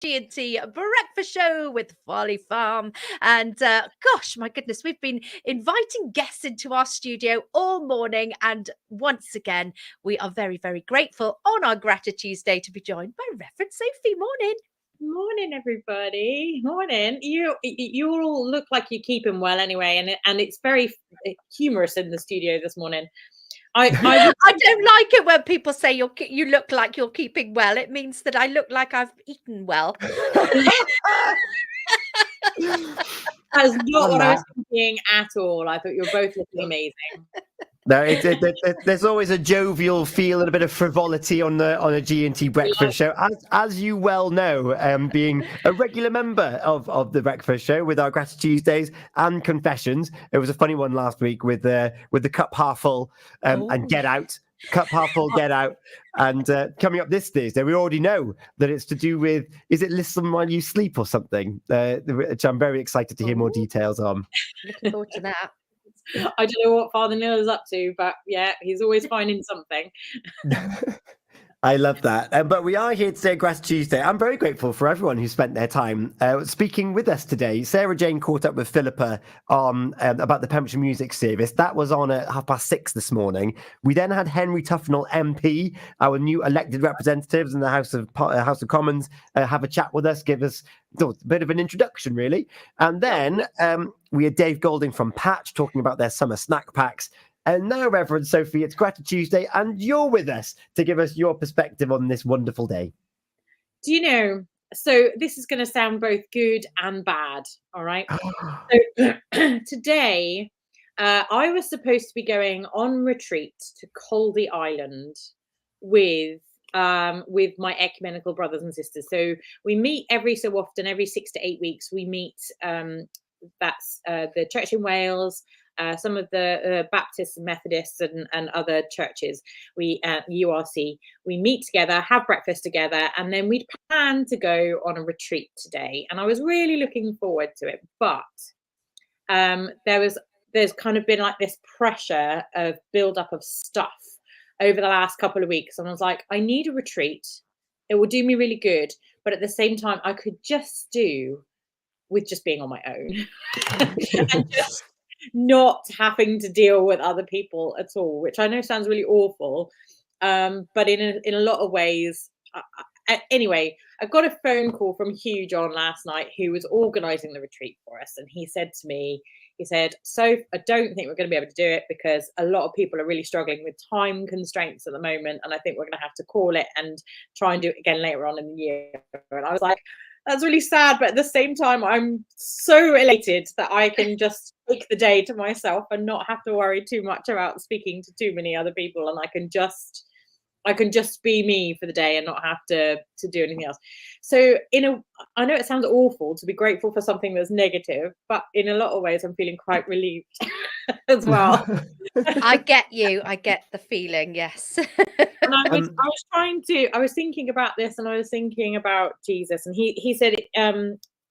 G&T breakfast show with Folly Farm. And gosh, my goodness, we've been inviting guests into our studio all morning. And once again, we are very, very grateful on our Grati-Tuesday to be joined by Reverend Sophie. Morning. Morning, everybody. Morning. You all look like you're keeping well anyway, and it's very humorous in the studio this morning. I don't like it when people say you look like you're keeping well. It means that I look like I've eaten well. That's not what I was thinking at all. I thought you were both looking amazing. No, there's always a jovial feel and a bit of frivolity on a G&T breakfast show, as you well know, being a regular member of the breakfast show with our Grati-Tuesdays and confessions. It was a funny one last week with the cup half full and get out. Cup half full, get out. And coming up this Thursday, we already know that it's to do with, is it listen while you sleep or something? Which I'm very excited to hear more details on. Looking forward to that. I don't know what Father Neil is up to, but yeah, he's always finding something. I love that. But we are here today, Grati-Tuesday. I'm very grateful for everyone who spent their time speaking with us today. Sarah Jane caught up with Philippa on about the Pembrokeshire Music Service. That was on at 6:30 this morning. We then had Henry Tufnell MP, our new elected representatives in the House of Commons, have a chat with us, give us a bit of an introduction, really. And then we had Dave Golding from Patch talking about their summer snack packs. And now, Reverend Sophie, it's Grati-Tuesday, and you're with us to give us your perspective on this wonderful day. Do you know, so this is going to sound both good and bad, all right? So today, I was supposed to be going on retreat to Caldy Island with my ecumenical brothers and sisters. So we meet every so often, every 6 to 8 weeks. We meet, that's the church in Wales, some of the Baptists and Methodists and other churches, URC, we meet together, have breakfast together, and then we'd plan to go on a retreat today. And I was really looking forward to it. But there's kind of been like this pressure of build up of stuff over the last couple of weeks. And I was like, I need a retreat. It will do me really good. But at the same time, I could just do with just being on my own and just not having to deal with other people at all, which I know sounds really awful, but in a lot of ways. Anyway, I got a phone call from Hugh John last night, who was organising the retreat for us, and he said to me, "Soph, I don't think we're going to be able to do it because a lot of people are really struggling with time constraints at the moment, and I think we're going to have to call it and try and do it again later on in the year." And I was like, that's really sad, but at the same time, I'm so elated that I can just take the day to myself and not have to worry too much about speaking to too many other people, and I can just be me for the day and not have to do anything else. So I know it sounds awful to be grateful for something that's negative, but in a lot of ways, I'm feeling quite relieved as well. I get you. I get the feeling. Yes. And I was thinking about this, and I was thinking about Jesus, and he said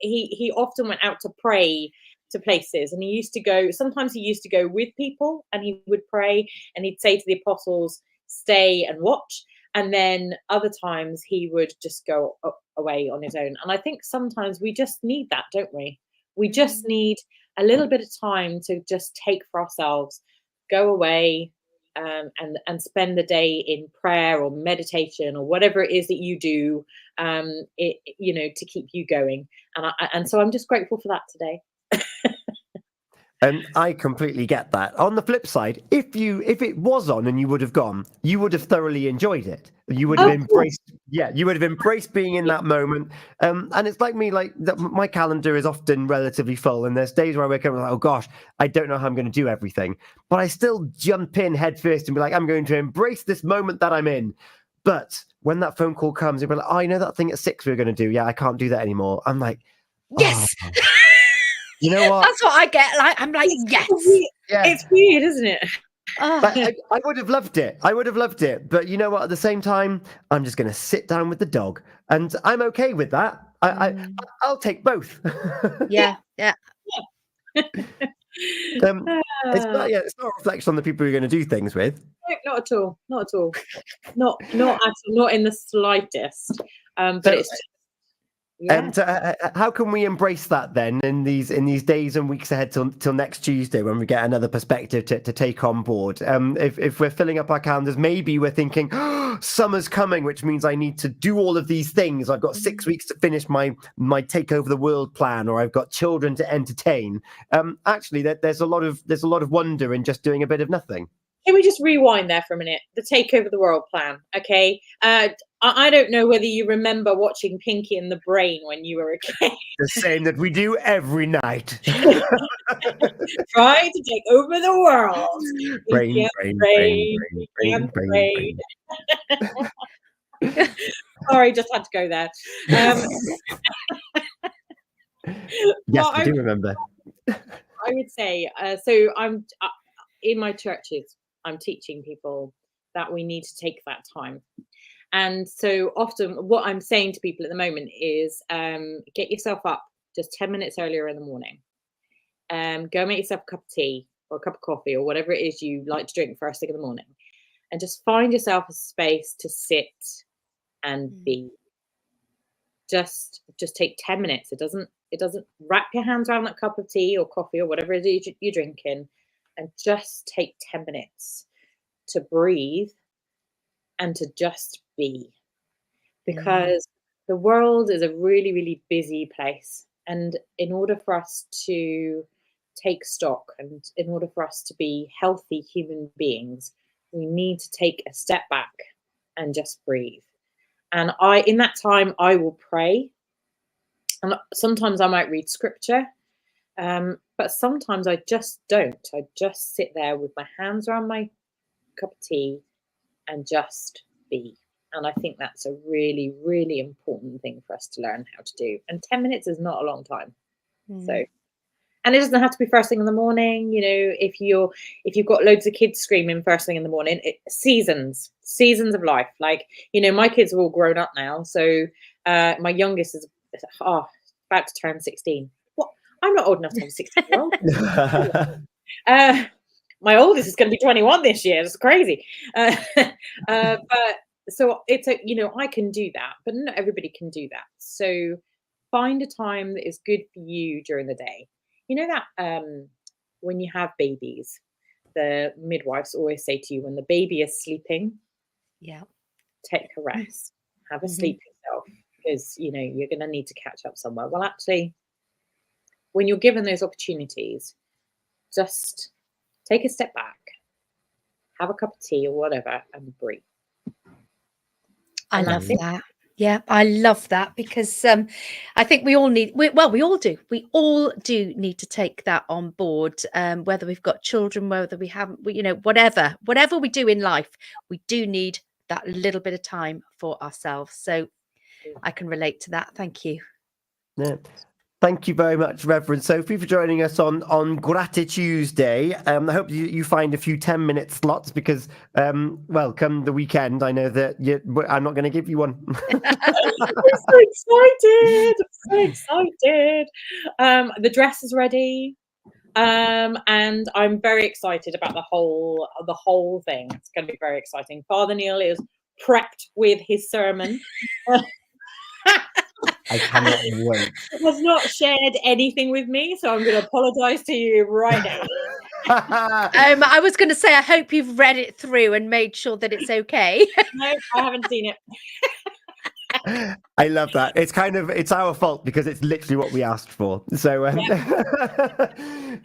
he often went out to pray to places, and sometimes he used to go with people, and he would pray, and he'd say to the apostles, stay and watch, and then other times he would just go away on his own. And I think sometimes we just need that, don't we? We just need a little bit of time to just take for ourselves, go away, and spend the day in prayer or meditation or whatever it is that you do, to keep you going. And so I'm just grateful for that today. And I completely get that. On the flip side, if it was on and you would have gone, you would have thoroughly enjoyed it. You would have embraced being in that moment. And it's like me, my calendar is often relatively full, and there's days where I wake up and I'm like, oh gosh, I don't know how I'm going to do everything. But I still jump in head first and be like, I'm going to embrace this moment that I'm in. But when that phone call comes, you'll be like, oh, I know that thing at 6 we were going to do. Yeah, I can't do that anymore. I'm like, yes. Oh. You know what? That's what I get. I'm like, yes. Yeah. It's weird, isn't it? I would have loved it. But you know what? At the same time, I'm just going to sit down with the dog, and I'm okay with that. I'll take both. Yeah. It's not a reflection on the people you're going to do things with. No, not at all. Not in the slightest. But it's Yeah. How can we embrace that then in these days and weeks ahead till next Tuesday when we get another perspective to take on board? If we're filling up our calendars, maybe we're thinking, oh, summer's coming, which means I need to do all of these things. I've got 6 weeks to finish my take over the world plan, or I've got children to entertain. Actually, there's a lot of wonder in just doing a bit of nothing. Can we just rewind there for a minute? The take over the world plan, okay? I don't know whether you remember watching Pinky and the Brain when you were a kid. The same that we do every night. Trying to take over the world. Brain. Sorry, just had to go there. Yes, I do remember. I would say, so I'm in my churches, I'm teaching people that we need to take that time. And so often what I'm saying to people at the moment is get yourself up just 10 minutes earlier in the morning. Go make yourself a cup of tea or a cup of coffee or whatever it is you like to drink first thing in the morning. And just find yourself a space to sit and be. Just take 10 minutes. It doesn't wrap your hands around that cup of tea or coffee or whatever it is you're drinking, and just take 10 minutes to breathe and to just be. Because the world is a really, really busy place. And in order for us to take stock and in order for us to be healthy human beings, we need to take a step back and just breathe. And in that time, I will pray. And sometimes I might read scripture. But sometimes I just don't. I just sit there with my hands around my cup of tea and just be. And I think that's a really, really important thing for us to learn how to do. And 10 minutes is not a long time. So, and it doesn't have to be first thing in the morning. You know, if you've got loads of kids screaming first thing in the morning, seasons of life. Like, you know, my kids are all grown up now. So my youngest is about to turn 16. I'm not old enough to have a 16-year-old. My oldest is going to be 21 this year. It's crazy. But so it's I can do that, but not everybody can do that. So find a time that is good for you during the day. You know that when you have babies, the midwives always say to you, when the baby is sleeping, take a rest, have a sleep yourself, because you're going to need to catch up somewhere. Well, actually, when you're given those opportunities, just take a step back, have a cup of tea or whatever, and breathe. I love that. Yeah, I love that, because I think we all do. We all do need to take that on board, whether we've got children, whether we haven't, whatever we do in life, we do need that little bit of time for ourselves. So I can relate to that. Thank you. Yeah. Thank you very much, Reverend Sophie, for joining us on Grati-Tuesday. I hope you find a few 10-minute slots, because, come the weekend, I know that I'm not going to give you one. I'm so excited. The dress is ready. And I'm very excited about the whole thing. It's going to be very exciting. Father Neil is prepped with his sermon. I cannot wait. Has not shared anything with me, so I'm going to apologise to you right now. I was going to say, I hope you've read it through and made sure that it's okay. No, I haven't seen it. I love that. It's our fault, because it's literally what we asked for. So,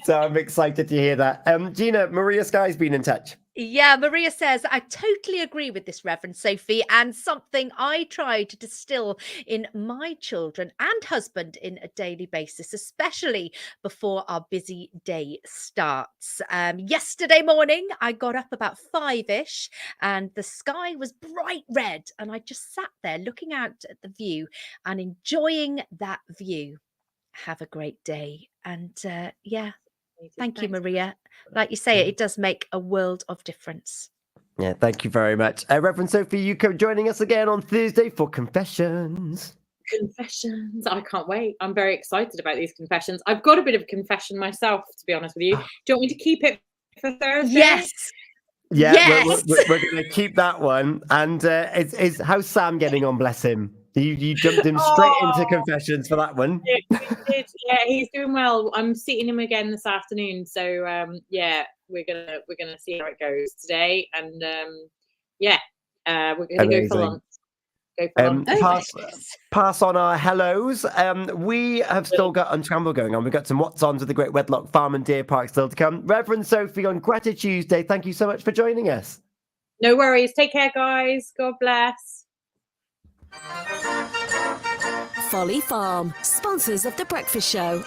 so I'm excited to hear that. Gina, Maria Sky's been in touch. Yeah, Maria says, I totally agree with this, Reverend Sophie, and something I try to distill in my children and husband in a daily basis, especially before our busy day starts. Yesterday morning, I got up about 5-ish and the sky was bright red, and I just sat there looking out at the view and enjoying that view. Have a great day. And thank you, Maria. Like you say, it does make a world of difference. Yeah, thank you very much. Reverend Sophie, you come joining us again on Thursday for Confessions. Confessions. I can't wait. I'm very excited about these confessions. I've got a bit of a confession myself, to be honest with you. Do you want me to keep it for Thursday? Yes. Yeah, yes. We're going to keep that one. And how's Sam getting on, bless him? You jumped him straight into Oh, confessions for that one. yeah, he did. Yeah, he's doing well. I'm seeing him again this afternoon, so yeah, we're gonna see how it goes today, and yeah, we're gonna go for Amazing. lunch. Go for lunch. Oh my Pass, goodness. pass on our hellos. We have still got Unscramble going on. We've got some What's Ons with the Great Wedlock Farm and Deer Park still to come. Reverend Sophie on Grati-Tuesday, thank you so much for joining us. No worries. Take care, guys. God bless. Folly Farm, sponsors of The Breakfast Show.